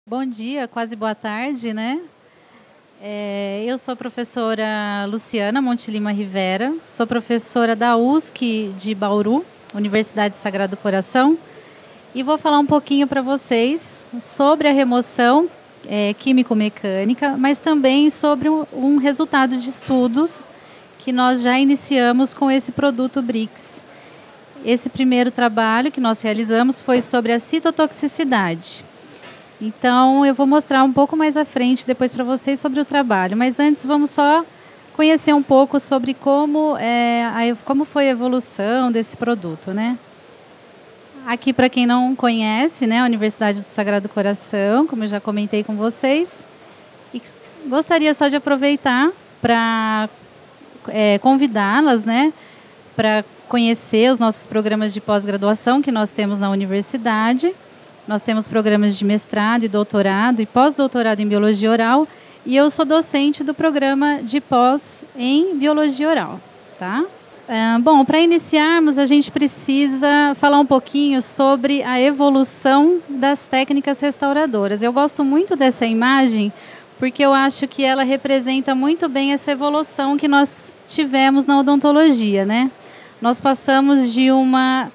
Bom dia, quase boa tarde, né? Eu sou a professora Luciana Montelima Rivera, sou professora da USC de Bauru, Universidade Sagrado Coração, e vou falar um pouquinho para vocês sobre a remoção químico-mecânica, mas também sobre um resultado de estudos que nós já iniciamos com esse produto Brix. Esse primeiro trabalho que nós realizamos foi sobre a citotoxicidade. Então, eu vou mostrar um pouco mais à frente, depois para vocês, sobre o trabalho. Mas antes, vamos só conhecer um pouco sobre como foi a evolução desse produto, né? Aqui, para quem não conhece, né, a Universidade do Sagrado Coração, como eu já comentei com vocês. E gostaria só de aproveitar para convidá-las, né, para conhecer os nossos programas de pós-graduação que nós temos na universidade. Nós temos programas de mestrado e doutorado e pós-doutorado em biologia oral, e eu sou docente do programa de pós em biologia oral, tá? Bom, para iniciarmos, a gente precisa falar um pouquinho sobre a evolução das técnicas restauradoras. Eu gosto muito dessa imagem porque eu acho que ela representa muito bem essa evolução que nós tivemos na odontologia, né? Nós passamos de uma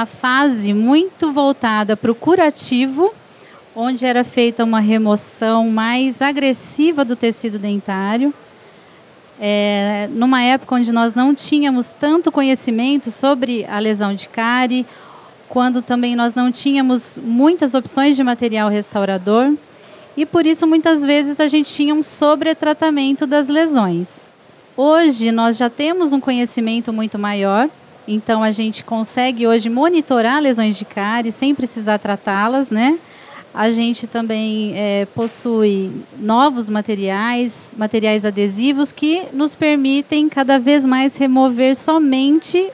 fase muito voltada para o curativo, onde era feita uma remoção mais agressiva do tecido dentário. Numa época onde nós não tínhamos tanto conhecimento sobre a lesão de cárie, quando também nós não tínhamos muitas opções de material restaurador, e por isso muitas vezes a gente tinha um sobretratamento das lesões. Hoje nós já temos um conhecimento muito maior. Então, a gente consegue hoje monitorar lesões de cárie sem precisar tratá-las, né? A gente também possui novos materiais adesivos que nos permitem cada vez mais remover somente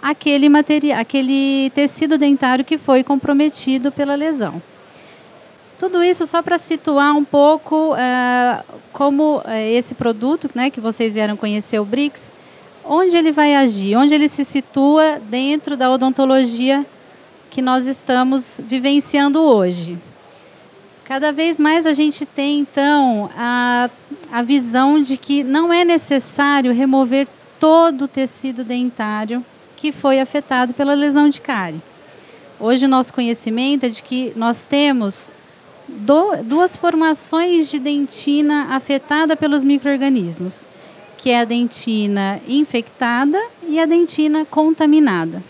aquele tecido dentário que foi comprometido pela lesão. Tudo isso só para situar um pouco como esse produto, né, que vocês vieram conhecer, o Brix, onde ele vai agir, onde ele se situa dentro da odontologia que nós estamos vivenciando hoje. Cada vez mais a gente tem, então, a visão de que não é necessário remover todo o tecido dentário que foi afetado pela lesão de cárie. Hoje o nosso conhecimento é de que nós temos duas formações de dentina afetada pelos micro-organismos, que é a dentina infectada e a dentina contaminada.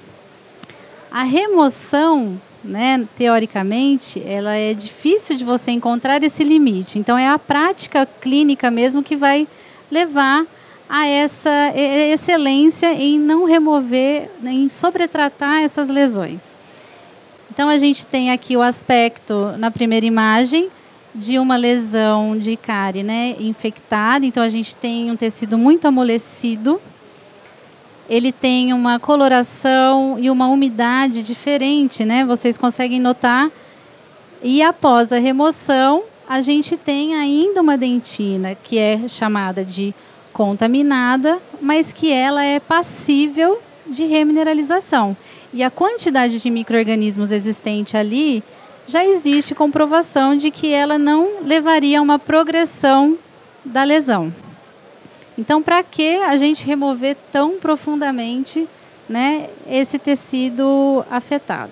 A remoção, né, teoricamente, ela é difícil de você encontrar esse limite. Então, é a prática clínica mesmo que vai levar a essa excelência em não remover, em sobretratar essas lesões. Então, a gente tem aqui o aspecto, na primeira imagem, de uma lesão de cárie, né, infectada. Então, a gente tem um tecido muito amolecido. Ele tem uma coloração e uma umidade diferente, né? Vocês conseguem notar. E após a remoção, a gente tem ainda uma dentina que é chamada de contaminada, mas que ela é passível de remineralização. E a quantidade de micro-organismos existente ali já existe comprovação de que ela não levaria a uma progressão da lesão. Então, para que a gente remover tão profundamente, né, esse tecido afetado?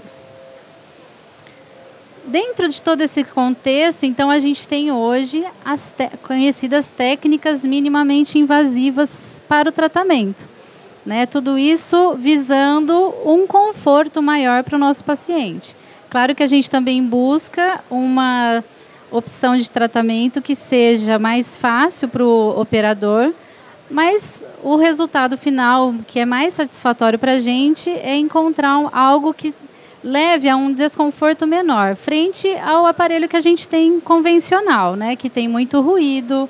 Dentro de todo esse contexto, então, a gente tem hoje as conhecidas técnicas minimamente invasivas para o tratamento, né? Tudo isso visando um conforto maior para o nosso paciente. Claro que a gente também busca uma opção de tratamento que seja mais fácil para o operador, mas o resultado final, que é mais satisfatório para a gente, é encontrar algo que leve a um desconforto menor, frente ao aparelho que a gente tem convencional, né, que tem muito ruído,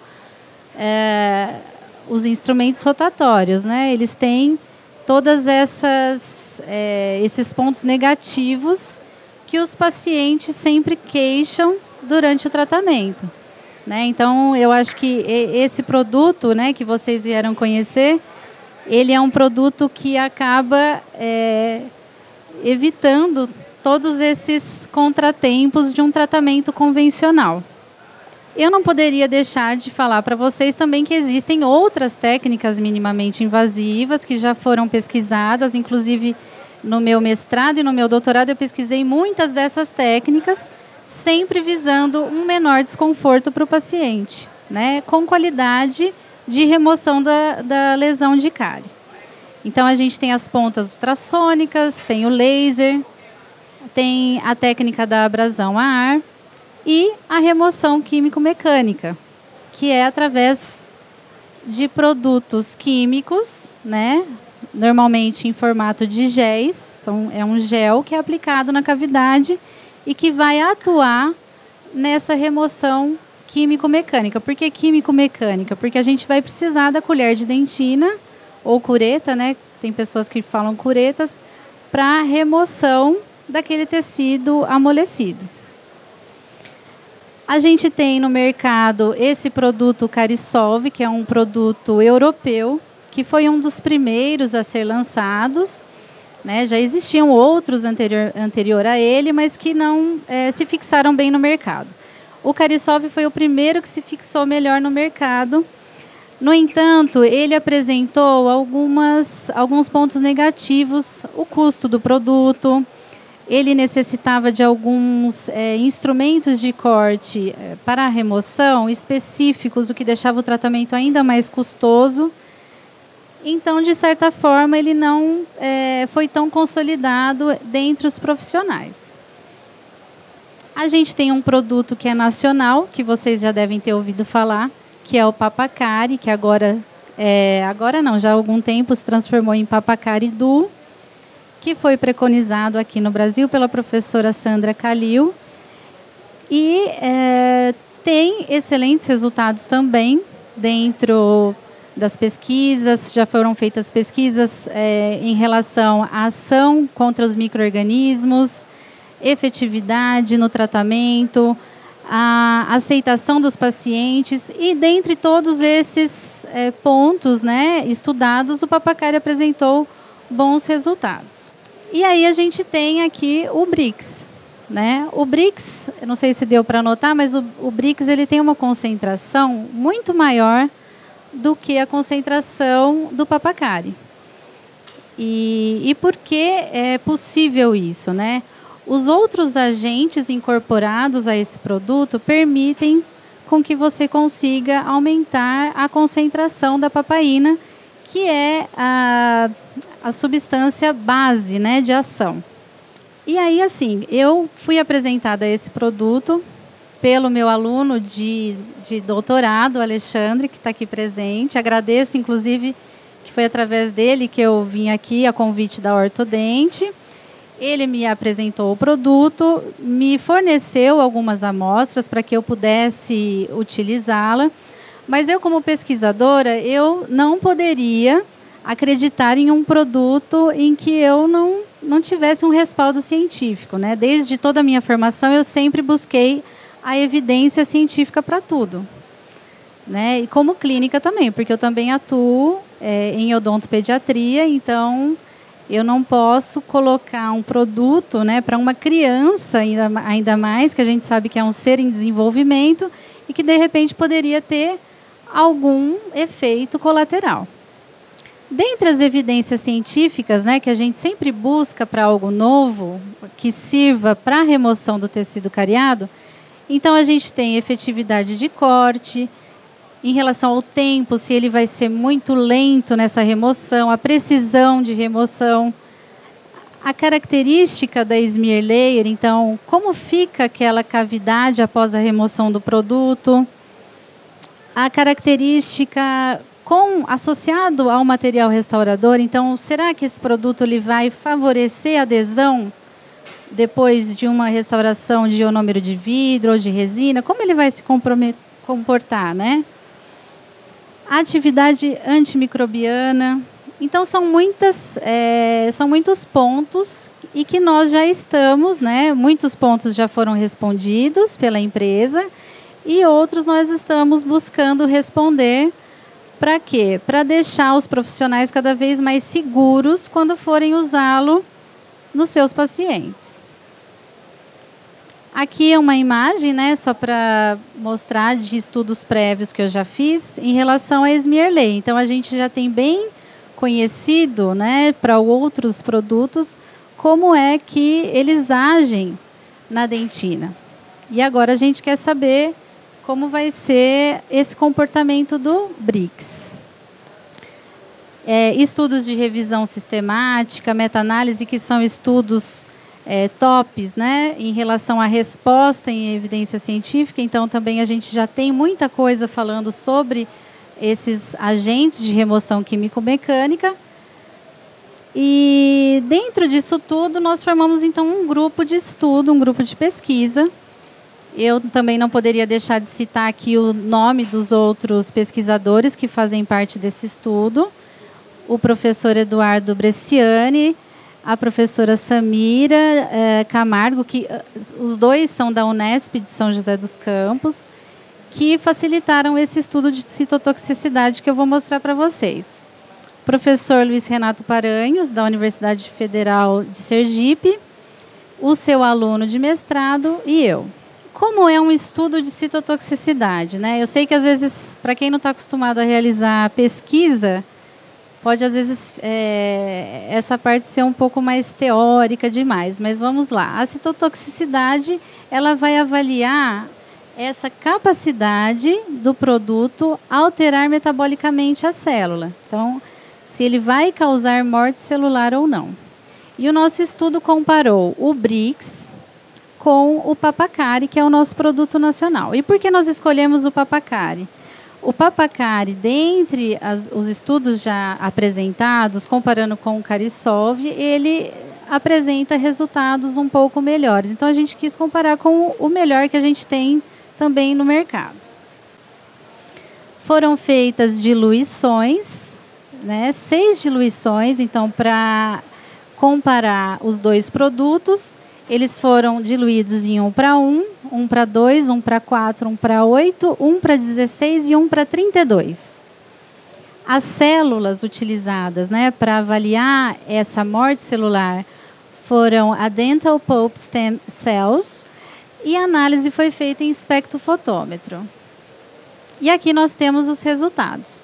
os instrumentos rotatórios, né, eles têm todas esses pontos negativos que os pacientes sempre queixam durante o tratamento, né? Então, eu acho que esse produto, né, que vocês vieram conhecer, ele é um produto que acaba evitando todos esses contratempos de um tratamento convencional. Eu não poderia deixar de falar para vocês também que existem outras técnicas minimamente invasivas que já foram pesquisadas, inclusive no meu mestrado e no meu doutorado eu pesquisei muitas dessas técnicas, sempre visando um menor desconforto para o paciente, né, com qualidade de remoção da lesão de cárie. Então, a gente tem as pontas ultrassônicas, tem o laser, tem a técnica da abrasão a ar e a remoção químico-mecânica, que é através de produtos químicos, né, normalmente em formato de géis. É um gel que é aplicado na cavidade e que vai atuar nessa remoção químico-mecânica. Por que químico-mecânica? Porque a gente vai precisar da colher de dentina ou cureta, né? Tem pessoas que falam curetas, para remoção daquele tecido amolecido. A gente tem no mercado esse produto Carisolve, que é um produto europeu, que foi um dos primeiros a ser lançados, né? Já existiam outros anterior a ele, mas que não se fixaram bem no mercado. O Carisolve foi o primeiro que se fixou melhor no mercado. No entanto, ele apresentou alguns pontos negativos. O custo do produto, ele necessitava de alguns instrumentos de corte para a remoção específicos, o que deixava o tratamento ainda mais custoso. Então, de certa forma, ele não foi tão consolidado dentre os profissionais. A gente tem um produto que é nacional, que vocês já devem ter ouvido falar, que é o Papacari, que agora não, já há algum tempo se transformou em Papacari Duo, que foi preconizado aqui no Brasil pela professora Sandra Calil. E tem excelentes resultados também dentro das pesquisas. Já foram feitas pesquisas em relação à ação contra os micro-organismos, efetividade no tratamento, a aceitação dos pacientes, e dentre todos esses pontos, né, estudados, o Papacari apresentou bons resultados. E aí a gente tem aqui o Brix, né? O Brix, eu não sei se deu para notar, mas o Brix ele tem uma concentração muito maior do que a concentração do Papacari. E por que é possível isso, né? Os outros agentes incorporados a esse produto permitem com que você consiga aumentar a concentração da papaína, que é a substância base, né, de ação. E aí, assim, eu fui apresentada a esse produto pelo meu aluno de doutorado, Alexandre, que está aqui presente. Agradeço, inclusive, que foi através dele que eu vim aqui a convite da Ortodente. Ele me apresentou o produto, me forneceu algumas amostras para que eu pudesse utilizá-la, mas eu, como pesquisadora, eu não poderia acreditar em um produto em que eu não tivesse um respaldo científico, né? Desde toda a minha formação, eu sempre busquei a evidência científica para tudo, né? E como clínica também, porque eu também atuo em odontopediatria, então eu não posso colocar um produto, né, para uma criança, ainda mais, que a gente sabe que é um ser em desenvolvimento e que, de repente, poderia ter algum efeito colateral. Dentre as evidências científicas, né, que a gente sempre busca para algo novo, que sirva para a remoção do tecido cariado, então a gente tem efetividade de corte, em relação ao tempo, se ele vai ser muito lento nessa remoção, a precisão de remoção, a característica da smear layer, então, como fica aquela cavidade após a remoção do produto, a característica associado ao material restaurador, então, será que esse produto ele vai favorecer a adesão depois de uma restauração de ionômero de vidro ou de resina? Como ele vai se comportar, né? A atividade antimicrobiana. Então, são muitos pontos e que nós já estamos, né? Muitos pontos já foram respondidos pela empresa e outros nós estamos buscando responder. Para quê? Para deixar os profissionais cada vez mais seguros quando forem usá-lo nos seus pacientes. Aqui é uma imagem, né, só para mostrar de estudos prévios que eu já fiz em relação a Esmierley. Então, a gente já tem bem conhecido, né, para outros produtos, como é que eles agem na dentina. E agora a gente quer saber como vai ser esse comportamento do Brix. Estudos de revisão sistemática, meta-análise, que são estudos tops, né, em relação à resposta em evidência científica. Então, também a gente já tem muita coisa falando sobre esses agentes de remoção químico-mecânica. E, dentro disso tudo, nós formamos, então, um grupo de estudo, um grupo de pesquisa. Eu também não poderia deixar de citar aqui o nome dos outros pesquisadores que fazem parte desse estudo. O professor Eduardo Bresciani, a professora Samira Camargo, que os dois são da Unesp de São José dos Campos, que facilitaram esse estudo de citotoxicidade que eu vou mostrar para vocês. O professor Luiz Renato Paranhos, da Universidade Federal de Sergipe, o seu aluno de mestrado e eu. Como é um estudo de citotoxicidade, né? Eu sei que, às vezes, para quem não está acostumado a realizar pesquisa, pode, às vezes, essa parte ser um pouco mais teórica demais, mas vamos lá. A citotoxicidade, ela vai avaliar essa capacidade do produto alterar metabolicamente a célula. Então, se ele vai causar morte celular ou não. E o nosso estudo comparou o Brix com o Papacari, que é o nosso produto nacional. E por que nós escolhemos o Papacari? O Papacari, dentre os estudos já apresentados, comparando com o Carisolv, ele apresenta resultados um pouco melhores. Então, a gente quis comparar com o melhor que a gente tem também no mercado. Foram feitas diluições, né, 6 diluições. Então, para comparar os dois produtos, eles foram diluídos em 1:1, 1:2, 1:4, 1:8, 1:16 e 1:32. As células utilizadas, né, para avaliar essa morte celular foram a Dental Pulp Stem Cells, e a análise foi feita em espectrofotômetro. E aqui nós temos os resultados.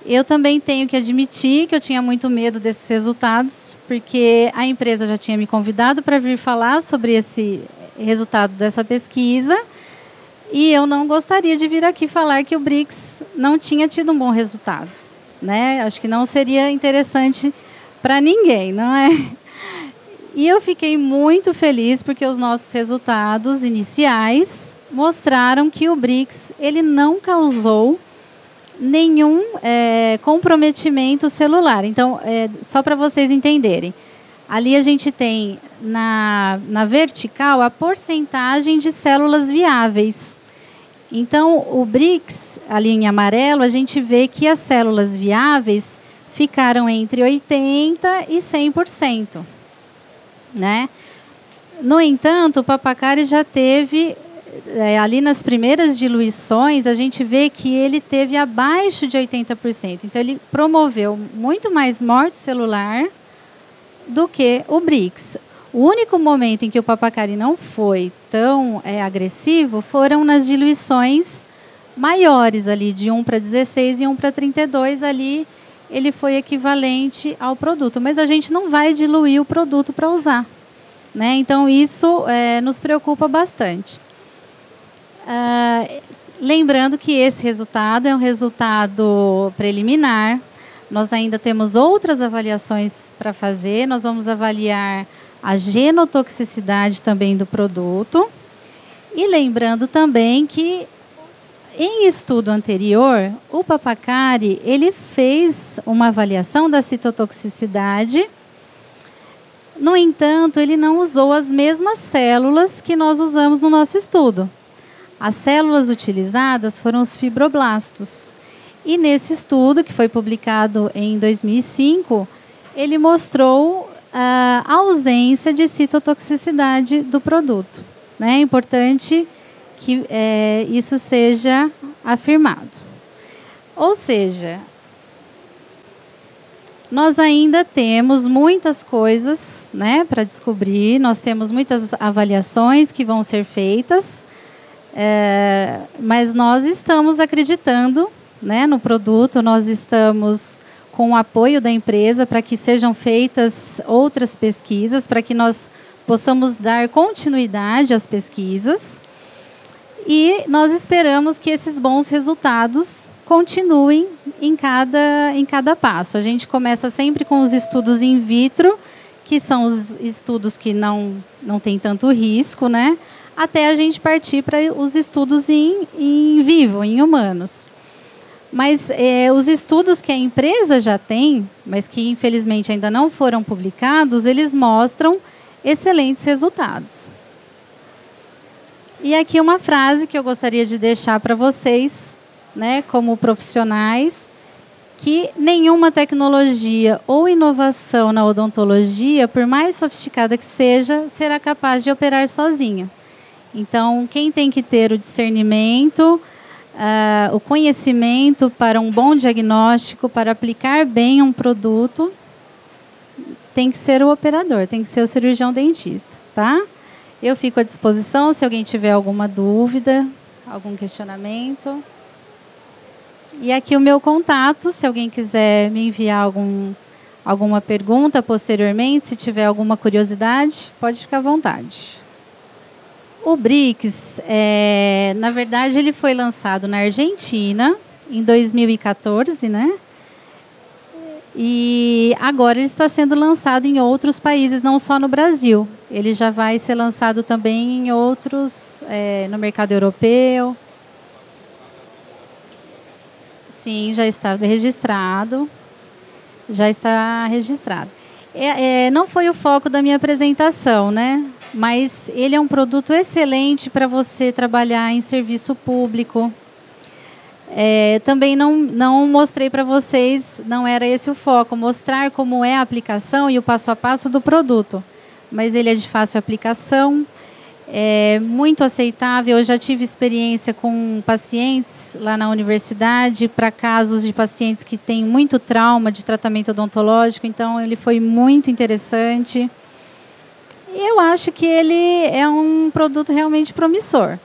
Eu também tenho que admitir que eu tinha muito medo desses resultados, porque a empresa já tinha me convidado para vir falar sobre esse resultado dessa pesquisa, e eu não gostaria de vir aqui falar que o Brix não tinha tido um bom resultado, né? Acho que não seria interessante para ninguém, não é? E eu fiquei muito feliz porque os nossos resultados iniciais mostraram que o Brix ele não causou nenhum comprometimento celular. Então, só para vocês entenderem, ali a gente tem na vertical a porcentagem de células viáveis. Então, o Brix, ali em amarelo, a gente vê que as células viáveis ficaram entre 80% e 100%. Né? No entanto, o Papacari já teve, ali nas primeiras diluições, a gente vê que ele teve abaixo de 80%. Então, ele promoveu muito mais morte celular do que o Brix. O único momento em que o Papacari não foi tão agressivo foram nas diluições maiores, ali de 1:16 e 1:32, ali ele foi equivalente ao produto. Mas a gente não vai diluir o produto para usar, né? Então, isso nos preocupa bastante. Lembrando que esse resultado é um resultado preliminar. Nós ainda temos outras avaliações para fazer. Nós vamos avaliar a genotoxicidade também do produto. E lembrando também que, em estudo anterior, o Papacari ele fez uma avaliação da citotoxicidade. No entanto, ele não usou as mesmas células que nós usamos no nosso estudo. As células utilizadas foram os fibroblastos. E nesse estudo, que foi publicado em 2005, ele mostrou a ausência de citotoxicidade do produto, né? É importante que isso seja afirmado. Ou seja, Nós ainda temos muitas coisas, né, para descobrir, nós temos muitas avaliações que vão ser feitas, mas nós estamos acreditando, né, no produto, nós estamos com o apoio da empresa para que sejam feitas outras pesquisas, para que nós possamos dar continuidade às pesquisas, e nós esperamos que esses bons resultados continuem em cada passo. A gente começa sempre com os estudos in vitro, que são os estudos que não têm tanto risco, né? Até a gente partir para os estudos em vivo, em humanos. Mas os estudos que a empresa já tem, mas que infelizmente ainda não foram publicados, eles mostram excelentes resultados. E aqui uma frase que eu gostaria de deixar para vocês, né, como profissionais, que nenhuma tecnologia ou inovação na odontologia, por mais sofisticada que seja, será capaz de operar sozinha. Então, quem tem que ter o discernimento, o conhecimento para um bom diagnóstico, para aplicar bem um produto, tem que ser o operador, tem que ser o cirurgião dentista, tá? Eu fico à disposição se alguém tiver alguma dúvida, algum questionamento. E aqui o meu contato, se alguém quiser me enviar alguma pergunta posteriormente, se tiver alguma curiosidade, pode ficar à vontade. O BRICS, na verdade, ele foi lançado na Argentina em 2014, né? E agora ele está sendo lançado em outros países, não só no Brasil. Ele já vai ser lançado também em outros, no mercado europeu. Sim, já está registrado. Já está registrado. Não foi o foco da minha apresentação, né? Mas ele é um produto excelente para você trabalhar em serviço público. Também não mostrei para vocês, não era esse o foco, mostrar como é a aplicação e o passo a passo do produto. Mas ele é de fácil aplicação, é muito aceitável. Eu já tive experiência com pacientes lá na universidade, para casos de pacientes que têm muito trauma de tratamento odontológico, então ele foi muito interessante. E eu acho que ele é um produto realmente promissor.